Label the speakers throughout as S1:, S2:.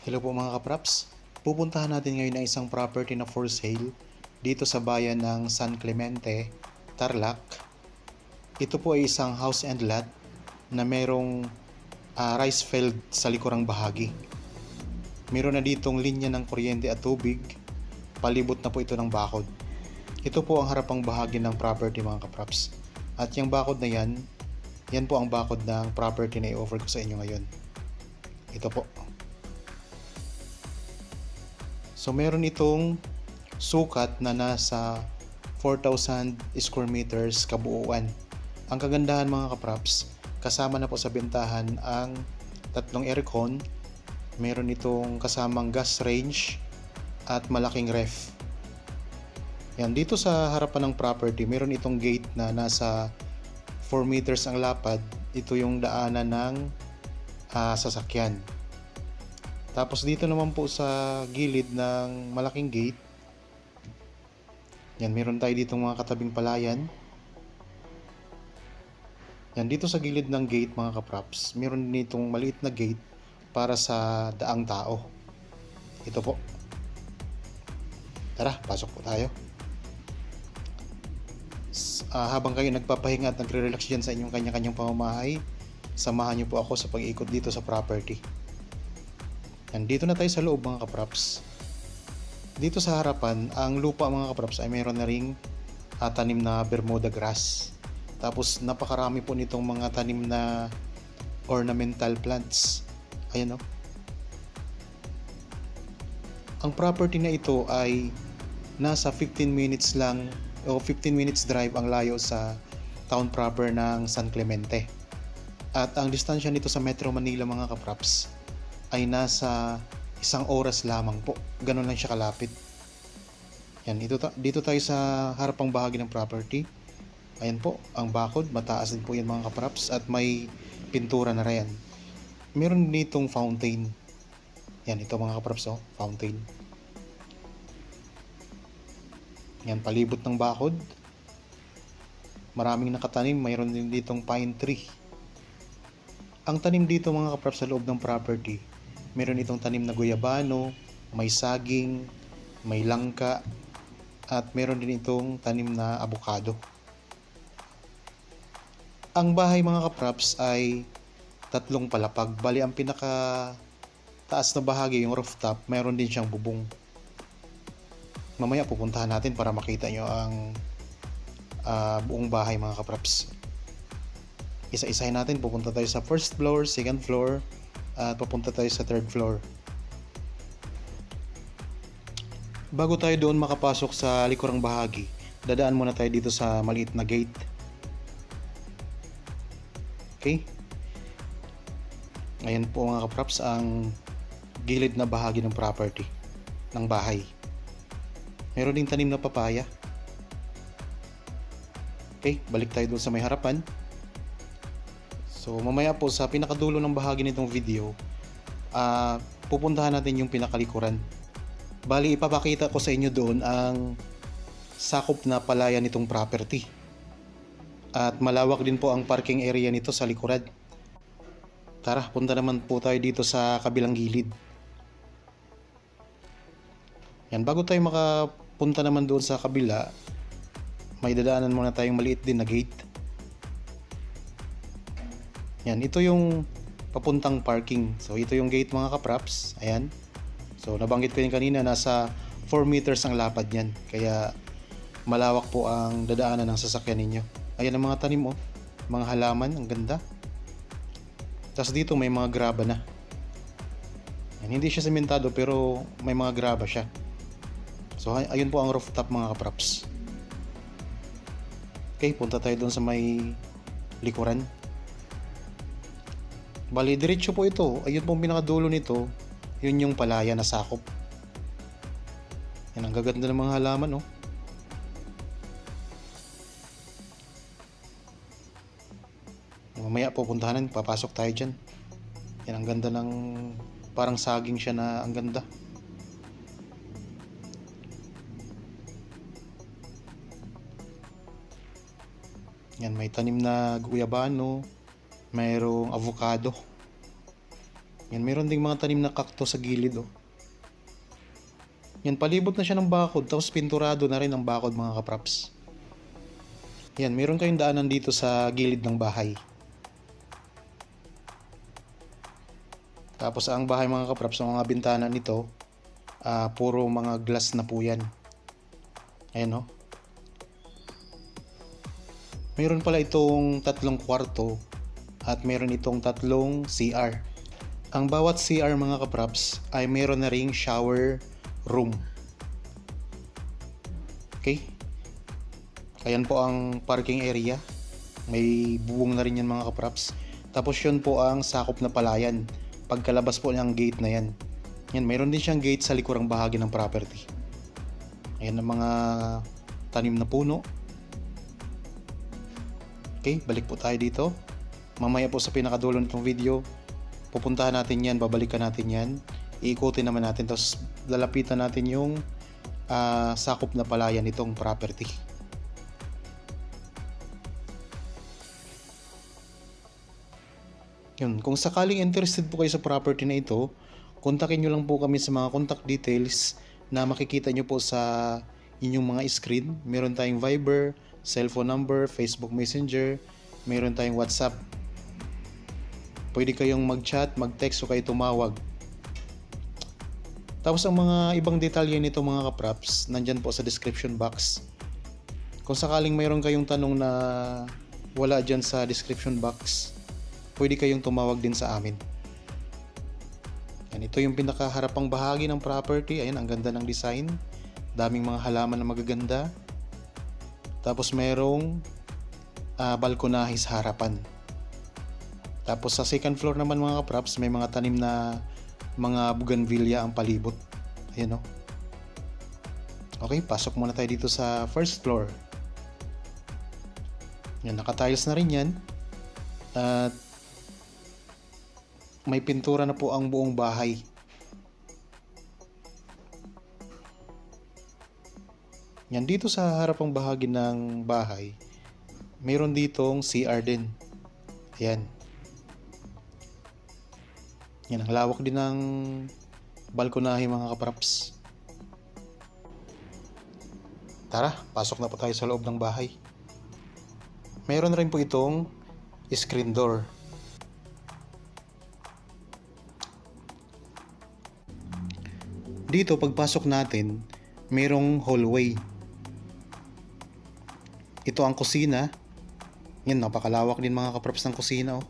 S1: Hello po mga kapraps. Pupuntahan natin ngayon ang isang property na for sale dito sa bayan ng San Clemente, Tarlac. Ito po ay isang house and lot na merong rice field sa likurang bahagi. Meron na ditong linya ng kuryente at tubig. Palibot na po ito ng bakod. Ito po ang harapang bahagi ng property mga kapraps. At yung bakod na yan po ang bakod ng property na i-offer ko sa inyo ngayon. Ito po. So meron itong sukat na nasa 4,000 square meters kabuuan. Ang kagandahan mga kapraps, kasama na po sa bentahan ang tatlong aircon, meron itong kasamang gas range at malaking ref. Yan, dito sa harapan ng property, meron itong gate na nasa 4 meters ang lapad. Ito yung daanan ng sasakyan. Tapos dito naman po sa gilid ng malaking gate, yan, meron tayo ditong mga katabing palayan. Yan, dito sa gilid ng gate mga kapraps, meron din itong maliit na gate para sa daang tao. Ito po. Tara, pasok po tayo. Habang kayo nagpapahinga at nagre-relax dyan sa inyong kanya-kanyang pamamahay, samahan niyo po ako sa pag-ikot dito sa property. Dito na tayo sa loob mga kapraps. Dito sa harapan, ang lupa mga kapraps ay mayroon na ring tanim na Bermuda grass. Tapos napakarami po nitong mga tanim na ornamental plants. Ayan o. Ang property na ito ay nasa 15 minutes lang o 15 minutes drive ang layo sa town proper ng San Clemente. At ang distansya nito sa Metro Manila mga kapraps ay nasa 1 oras lamang po. Ganun lang siya kalapit. Yan, dito tayo sa harapang bahagi ng property. Ayan po, ang bakod, mataas din po yan mga kapraps at may pintura na rin. Meron ditong fountain. Yan, ito mga kapraps, oh, fountain. Yan, palibot ng bakod. Maraming nakatanim, mayroon din ditong pine tree. Ang tanim dito mga kapraps sa loob ng property, meron itong tanim na guyabano, may saging, may langka, at meron din itong tanim na abukado. Ang bahay mga kapraps ay 3 palapag. Bali ang pinaka taas na bahagi, yung rooftop, meron din siyang bubong. Mamaya pupuntahan natin para makita nyo ang buong bahay mga kapraps. Isa-isahin natin, pupunta tayo sa first floor, second floor, at papunta tayo sa third floor. Bago tayo doon makapasok sa likurang bahagi, dadaan muna tayo dito sa maliit na gate. Okay? Ayan po mga kapraps ang gilid na bahagi ng property ng bahay. Meron ding tanim na papaya. Okay, balik tayo doon sa may harapan. So mamaya po sa pinakadulo ng bahagi nitong video, pupuntahan natin yung pinakalikuran. Bali ipapakita ko sa inyo doon ang sakop na palayan nitong property. At malawak din po ang parking area nito sa likuran. Tara, punta naman po tayo dito sa kabilang gilid. Yan, bago tayo makapunta naman doon sa kabila, may dadaanan muna tayong maliit din na gate. Yan, ito yung papuntang parking. So ito yung gate mga kapraps. Ayan. So nabanggit ko yun kanina, nasa 4 meters ang lapad yan. Kaya malawak po ang dadaanan ng sasakyan ninyo. Ayan ang mga tanim oh. Mga halaman, ang ganda. Tapos dito may mga graba na. Yan, hindi siya sementado pero may mga graba siya. So ayun po ang rooftop mga kapraps. Okay, punta tayo doon sa may likuran. Bali, diretso po ito. Ayun po ang pinakadulo nito. Yun yung palaya na sakop. Yan, ang gaganda ng mga halaman, oh. Mamaya pupuntahan, papasok tayo dyan. Yan, ang ganda ng parang saging siya na ang ganda. Yan, may tanim na guyabano, mayroong avocado. Yan, meron ding mga tanim na cactus sa gilid oh. Yan, palibot na siya ng bakod, tapos pinturado na rin ang bakod mga kapraps. Yan, meron kayong daanan dito sa gilid ng bahay. Tapos ang bahay mga kapraps, ang mga bintana nito, puro mga glass na po yan. Ayan oh. Meron pala itong 3 kwarto at meron itong 3 CR. Ang bawat CR mga kapraps ay meron na ring shower room. Okay? Ayan po ang parking area. May bubong na rin yan mga kapraps. Tapos yun po ang sakop na palayan. Pagkalabas po ng gate na yan. Yan, mayroon din siyang gate sa likurang bahagi ng property. Ayan ang mga tanim na puno. Okay, balik po tayo dito. Mamaya po sa pinakadulo nitong video, pupuntahan natin yan, babalikan natin yan. Iikutin naman natin, tapos lalapitan natin yung sakop na palayan nitong property. Yun, kung sakaling interested po kayo sa property na ito, kontakin nyo lang po kami sa mga contact details na makikita nyo po sa inyong mga screen. Meron tayong Viber, cellphone number, Facebook Messenger, meron tayong WhatsApp. Pwede kayong mag-chat, mag-text o kayo tumawag. Tapos ang mga ibang detalye nito mga kapraps, nandyan po sa description box. Kung sakaling mayroon kayong tanong na wala dyan sa description box, pwede kayong tumawag din sa amin. Yan, ito yung pinakaharapang bahagi ng property. Ayan, ang ganda ng design. Daming mga halaman na magaganda. Tapos mayroong balkonahe sa harapan. Tapos sa second floor naman mga kapraps, may mga tanim na mga bougainvillea ang palibot. Ayan o. Okay, pasok muna tayo dito sa first floor. Yan, naka-tiles na rin yan. At may pintura na po ang buong bahay. Yan, dito sa harapang bahagi ng bahay, mayroon ditong CR din. Ayan. Yan, ang lawak din ng balkonahe mga kapraps. Tara, pasok na po tayo sa loob ng bahay. Mayroon rin po itong screen door. Dito, pagpasok natin, mayroong hallway. Ito ang kusina. Yan, napakalawak din mga kapraps ng kusina oh.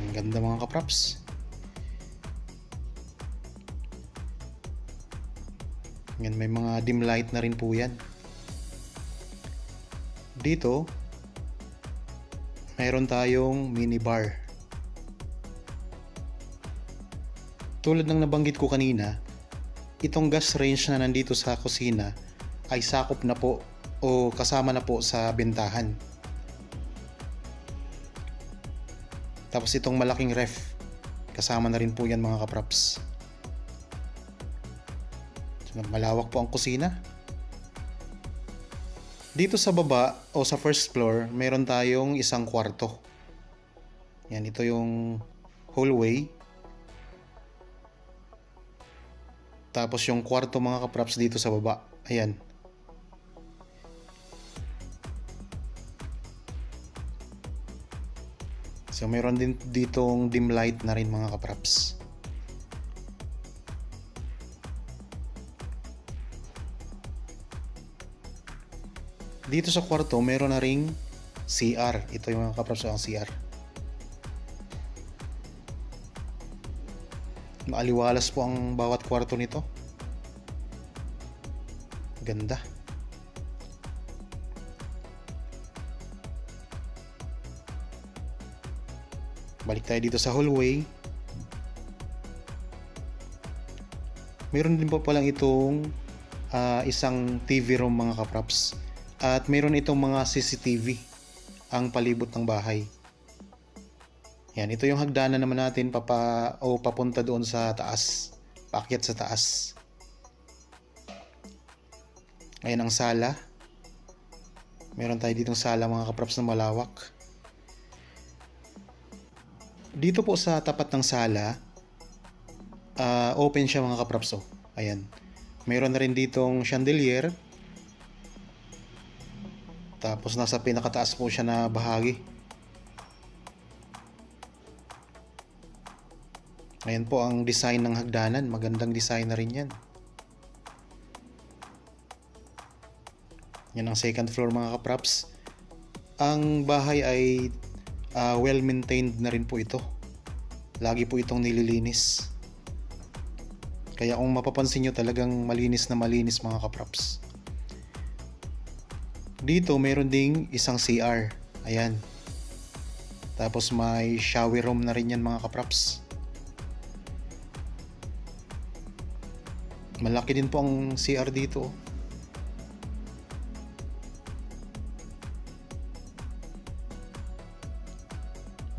S1: Ang ganda mga kapraps. Yan, may mga dim light na rin po yan. Dito, mayroon tayong minibar. Tulad ng nabanggit ko kanina, itong gas range na nandito sa kusina ay sakop na po o kasama na po sa bentahan. Tapos itong malaking ref, kasama na rin po yan mga kapraps. So, malawak po ang kusina. Dito sa baba o sa first floor, meron tayong isang kwarto. Yan, ito yung hallway. Tapos yung kwarto mga kapraps dito sa baba. Ayan. So meron din ditong dim light na rin mga kapraps. Dito sa kwarto, meron na ring CR. Ito yung mga kapraps ang CR. Maaliwalas po ang bawat kwarto nito. Ganda. Balik tayo dito sa hallway. Meron din po palang itong isang TV room mga kapraps. At meron itong mga CCTV ang palibot ng bahay. Yan, ito yung hagdanan naman natin papunta doon sa taas. Paakyat sa taas. Ayan ang sala. Meron tayo ditong sala mga kaprops na malawak. Dito po sa tapat ng sala, open siya mga kaprops. Oh. Ayan. Meron na rin ditong chandelier. Tapos nasa pinakataas po siya na bahagi. Ayan po ang design ng hagdanan. Magandang design na rin yan. Yan ang second floor mga kaprops. Ang bahay ay well maintained na rin po ito. Lagi po itong nililinis. Kaya kung mapapansin nyo talagang malinis na malinis mga kaprops. Dito meron ding isang CR. Ayan. Tapos may shower room na rin yan mga kaprops. Malaki din po ang CR dito.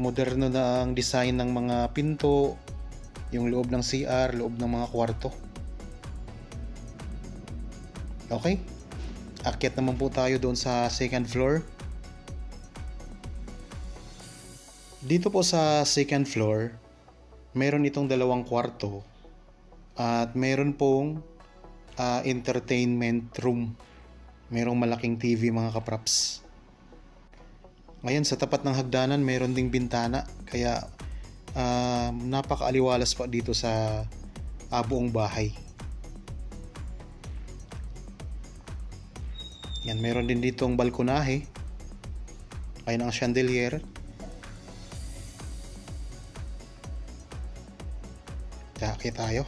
S1: Moderno na ang design ng mga pinto, yung loob ng CR, loob ng mga kwarto. Okay? Akyat naman po tayo doon sa second floor. Dito po sa second floor, meron itong dalawang kwarto at meron pong entertainment room. Merong malaking TV mga kaprops. Ngayon sa tapat ng hagdanan meron ding bintana, kaya napakaaliwalas pa dito sa buong bahay. Yan, meron din ditong balkonahe. Ayun ang chandelier. Kaya tayo.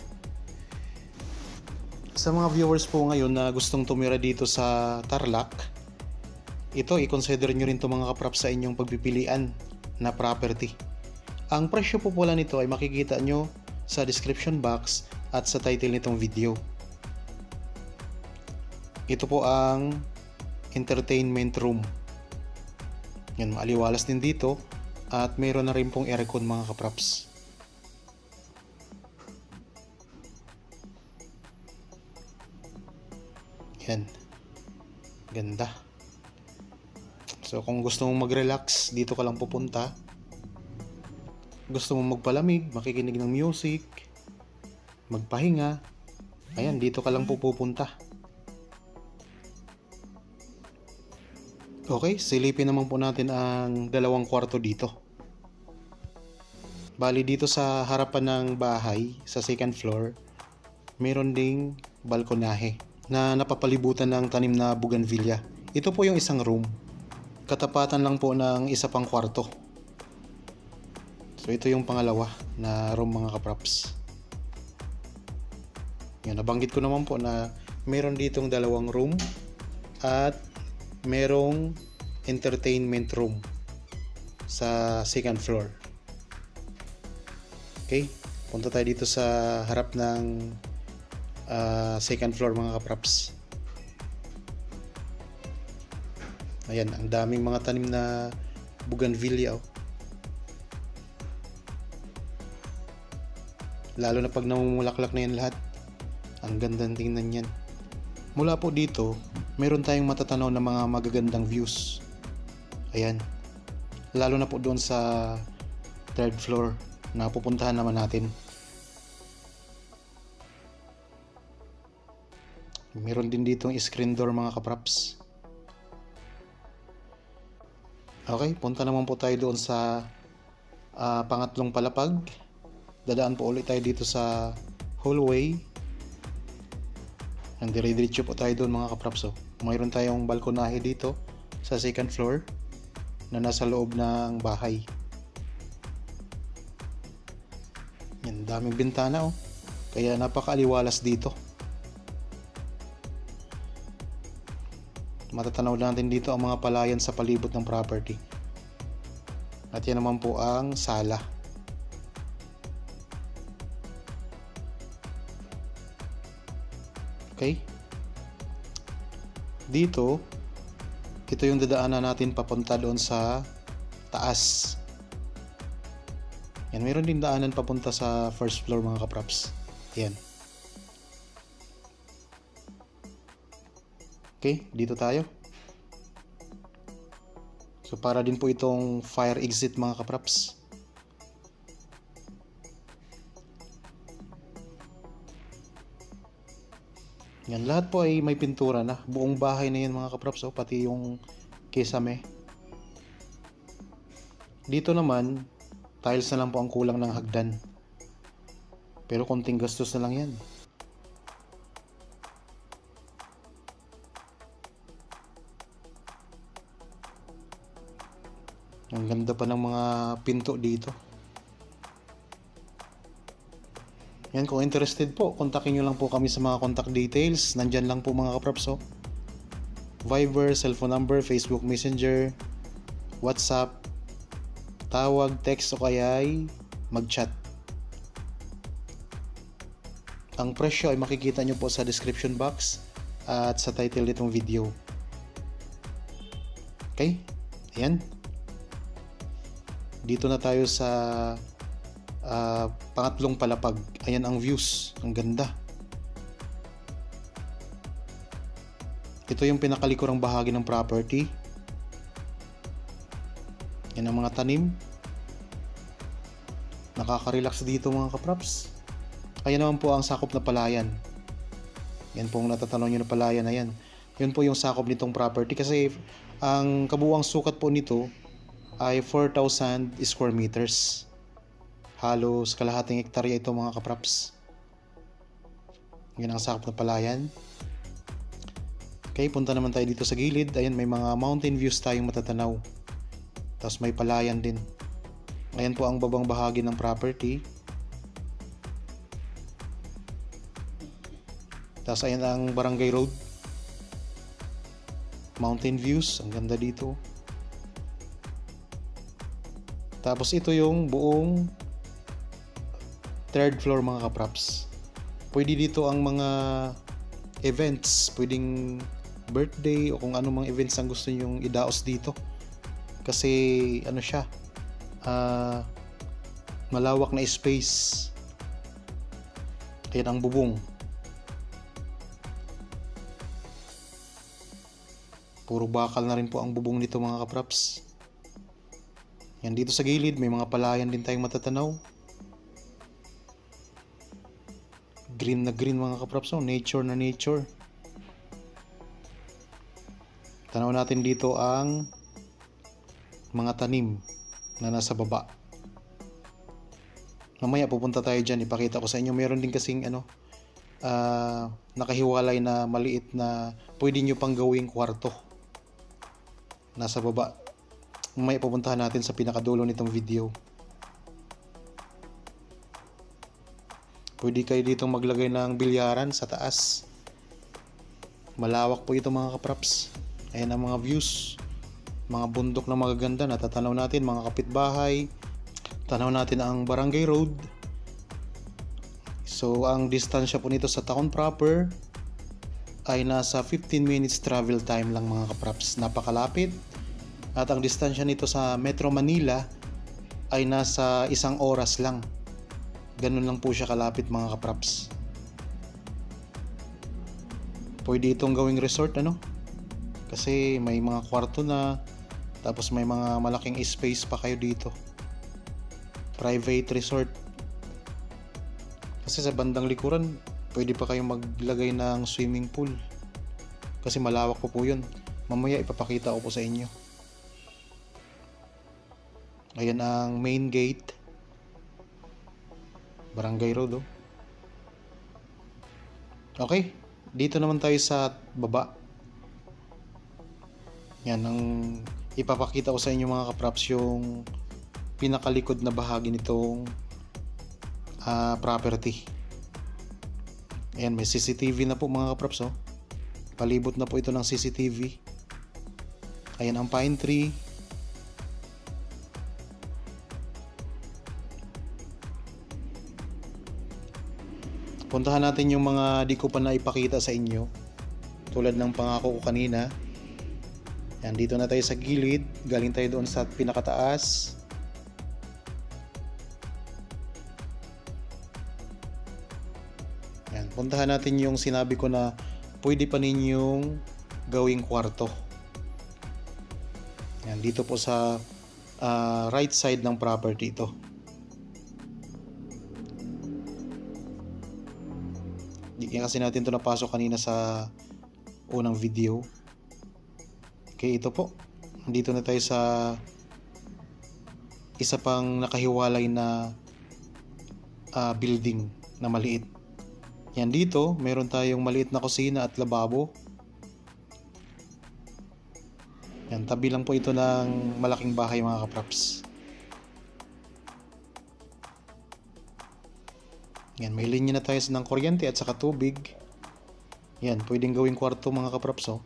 S1: Sa mga viewers po ngayon na gustong tumira dito sa Tarlac, ito i-consider nyo rin ito mga kaprops sa inyong pagpipilian na property. Ang presyo po pala nito ay makikita nyo sa description box at sa title nitong video. Ito po ang entertainment room. Yan, maaliwalas din dito at meron na rin pong aircon mga kaprops. Yan. Ganda. So kung gusto mong mag-relax, dito ka lang pupunta. Gusto mong magpalamig, makikinig ng music, magpahinga, ayan, dito ka lang pupunta. Okay, silipin naman po natin ang dalawang kwarto dito. Bali dito sa harapan ng bahay, sa second floor, meron ding balkonahe na napapalibutan ng tanim na bougainvillea. Ito po yung isang room. Katapatan lang po ng isa pang kwarto. So ito yung pangalawa na room mga kaprops. Yan, nabanggit ko naman po na meron ditong dalawang room at merong entertainment room sa second floor. Okay, punta tayo dito sa harap ng second floor mga kaprops. Ayan, ang daming mga tanim na bougainvillea. Lalo na pag namumulaklak na yan lahat. Ang gandang tingnan yan. Mula po dito, meron tayong matatanaw na mga magagandang views. Ayan. Lalo na po doon sa third floor na pupuntahan naman natin. Meron din ditong screen door mga kaprops. Okay, punta naman po tayo doon sa pangatlong palapag. Dadaan po ulit tayo dito sa hallway. And dire-diretso po tayo doon mga kaprops. Mayroon tayong balkonahe dito sa second floor na nasa loob ng bahay. Yan, daming bintana oh. Kaya napakaaliwalas dito. Matatanaw natin dito ang mga palayan sa palibot ng property. At yan naman po ang sala. Okay? Dito, ito yung dadaanan natin papunta doon sa taas. Yan, mayroon din daanan papunta sa first floor mga kaprops. Yan. Okay, dito tayo. So para din po itong fire exit mga kapraps. Yan, lahat po ay may pintura na. Buong bahay na yan mga kapraps, pati yung kisame. Dito naman, tiles na lang po ang kulang ng hagdan. Pero konting gastos na lang yan. Ang ganda pa ng mga pinto dito. Yan, kung interested po, kontakin nyo lang po kami sa mga contact details. Nandyan lang po mga kapraps. Viber, cellphone number, Facebook Messenger, WhatsApp, tawag, text o kaya ay mag-chat. Ang presyo ay makikita nyo po sa description box at sa title nitong video. Okay? Ayan. Dito na tayo sa pangatlong palapag. Ayan ang views. Ang ganda. Ito yung pinakalikurang bahagi ng property. Yan ang mga tanim. Nakaka-relax dito mga kapraps. Ayan naman po ang sakop na palayan. Yan po ang natatanong nyo na palayan na yan. Yun po yung sakop nitong property kasi ang kabuuang sukat po nito ay 4,000 square meters. Halos kalahating hektarya ito mga kapraps. Yan ang sakop na palayan. Okay, punta naman tayo dito sa gilid. Ayan, may mga mountain views tayong matatanaw. Tapos may palayan din. Ayan po ang babang bahagi ng property. Tapos ayan ang barangay road. Mountain views, ang ganda dito. Tapos ito yung buong third floor mga kapraps. Pwede dito ang mga events, pwedeng birthday o kung ano mga events ang gusto nyong idaos dito. Kasi ano siya, malawak na space. Ayan ang bubong. Puro bakal na rin po ang bubong nito mga kapraps. Yan, dito sa gilid may mga palayan din tayong matatanaw. Green na green mga kapraps, nature na nature. Tanaw natin dito ang mga tanim na nasa baba. Mamaya pupunta tayo dyan, ipakita ko sa inyo. Meron din kasing nakahiwalay na maliit na pwede nyo pang gawing kwarto nasa baba. Mamaya pupuntahan natin sa pinakadulo nitong video. Pwede kayo dito maglagay ng bilyaran sa taas. Malawak po ito mga kapraps. Ayan ang mga views. Mga bundok na magaganda. Natatanaw natin mga kapitbahay. Tanaw natin ang barangay road. So ang distansya po nito sa town proper ay nasa 15 minutes travel time lang mga kapraps. Napakalapit. At ang distansya nito sa Metro Manila ay nasa 1 oras lang. Ganun lang po siya kalapit mga kapraps. Pwede itong gawing resort kasi may mga kwarto na, tapos may mga malaking space pa kayo dito. Private resort. Kasi sa bandang likuran pwede pa kayong maglagay ng swimming pool kasi malawak po yun. Mamaya ipapakita ko po sa inyo. Ayan ang main gate. Barangay road Okay, dito naman tayo sa baba. Yan ang ipapakita ko sa inyo mga kapraps, yung pinakalikod na bahagi nitong property. Ayan, may CCTV na po mga kapraps Palibot na po ito ng CCTV. Ayan ang pine tree. Puntahan natin yung mga di ko pa naipakita sa inyo. Tulad ng pangako ko kanina. Yan, dito na tayo sa gilid. Galing tayo doon sa pinakataas. Yan, puntahan natin yung sinabi ko na pwede pa ninyong gawing kwarto. Yan, dito po sa right side ng property ito. Hindi kasi natin ito napasok kanina sa unang video. Okay, ito po. Dito na tayo sa isa pang nakahiwalay na building na maliit. Yan, dito meron tayong maliit na kusina at lababo. Yan, tabi lang po ito ng malaking bahay mga kapraps. Yan, may linya na tayo ng kuryente at saka tubig. Yan, pwedeng gawing kwarto mga kapraps, oh.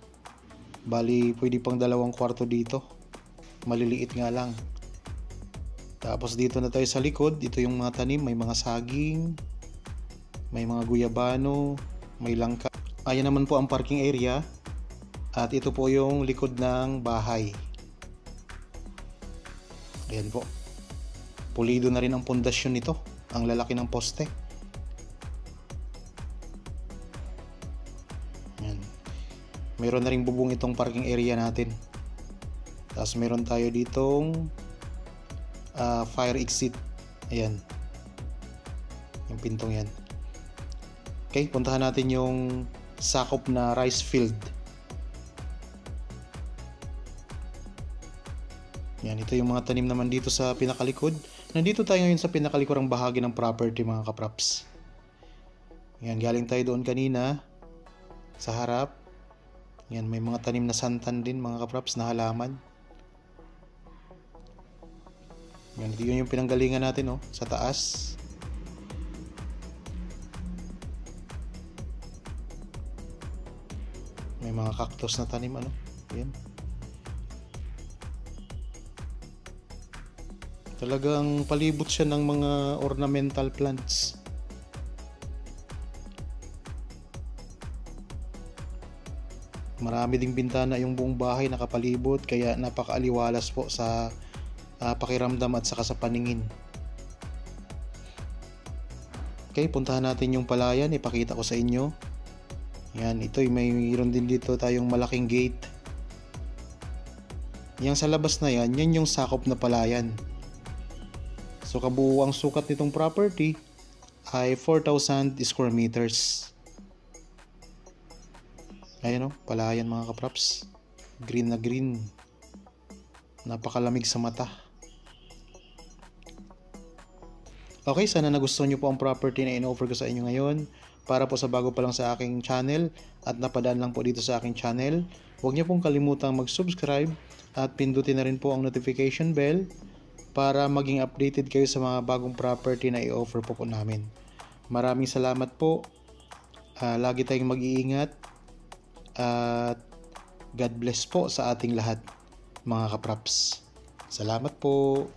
S1: Bali, pwede pang 2 kwarto dito. Maliliit nga lang. Tapos dito na tayo sa likod. Ito yung mga tanim, may mga saging, may mga guyabano, may langka. Ayan naman po ang parking area. At ito po yung likod ng bahay. Ayan po. Pulido na rin ang pundasyon nito. Ang lalaki ng poste. Ayan. Mayroon na rin bubong itong parking area natin. Tapos meron tayo ditong fire exit. Ayan. Yung pintong yan. Okay, puntahan natin yung sakop na rice field. Yan, ito yung mga tanim naman dito sa pinakalikod. Nandito tayo ngayon sa pinakalikurang bahagi ng property mga kapraps. Yan, galing tayo doon kanina sa harap. Yan, may mga tanim na santan din mga kapraps na halaman. Yan, ito yung pinanggalingan natin, oh, sa taas. May mga cactus na tanim, ano. Yan. Talagang palibot siya ng mga ornamental plants. Marami ding bintana yung buong bahay nakapalibot, kaya napakaaliwalas po sa pakiramdam at saka sa paningin. Okay, puntahan natin yung palayan, ipakita ko sa inyo. Yan, ito mayroon din dito tayong malaking gate. Yang sa labas na yan, yan yung sakop na palayan. So kabuuang sukat nitong property ay 4,000 square meters. Ayan, oh, palayan mga kapraps. Green na green. Napakalamig sa mata. Okay, sana nagustuhan nyo po ang property na in-offer ko sa inyo ngayon. Para po sa bago pa lang sa aking channel at napadaan lang po dito sa aking channel, huwag niyo pong kalimutang mag-subscribe at pindutin na rin po ang notification bell para maging updated kayo sa mga bagong property na i-offer po namin. Maraming salamat po. Lagi tayong mag-iingat at God bless po sa ating lahat mga kapraps. Salamat po.